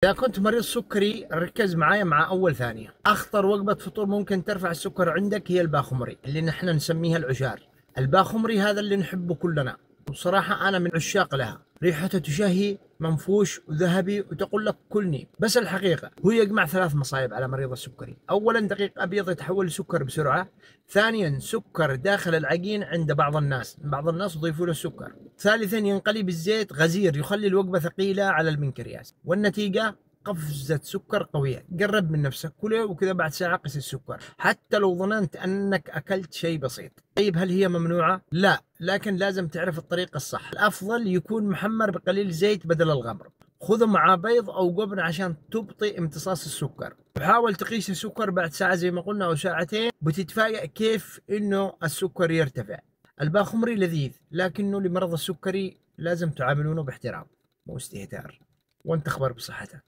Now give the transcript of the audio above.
إذا كنت مريض سكري ركز معايا مع أول ثانية. أخطر وجبة فطور ممكن ترفع السكر عندك هي الباخمري اللي نحن نسميها العشار. الباخمري هذا اللي نحبه كلنا، وبصراحة أنا من عشاق لها. ريحته تشهي، منفوش وذهبي وتقول لك كلني. بس الحقيقة هو يجمع ثلاث مصايب على مريض السكري. أولا دقيق أبيض يتحول لسكر بسرعة. ثانيا سكر داخل العجين عند بعض الناس يضيفوا له سكر. ثالثا ينقلب الزيت غزير يخلي الوجبة ثقيلة على المنكرياس، والنتيجة قفزة سكر قوية. قرب من نفسك، كله وكذا بعد ساعة قس السكر حتى لو ظننت أنك أكلت شيء بسيط. طيب هل هي ممنوعة؟ لا، لكن لازم تعرف الطريقة الصح. الأفضل يكون محمر بقليل زيت بدل الغمر. خذه مع بيض أو جبن عشان تبطئ امتصاص السكر. وحاول تقيس السكر بعد ساعة زي ما قلنا أو ساعتين، بتتفاجأ كيف إنه السكر يرتفع. الباخمري لذيذ، لكنه لمرضى السكري لازم تعاملونه باحترام مو استهتار. وانت اخبر بصحتك.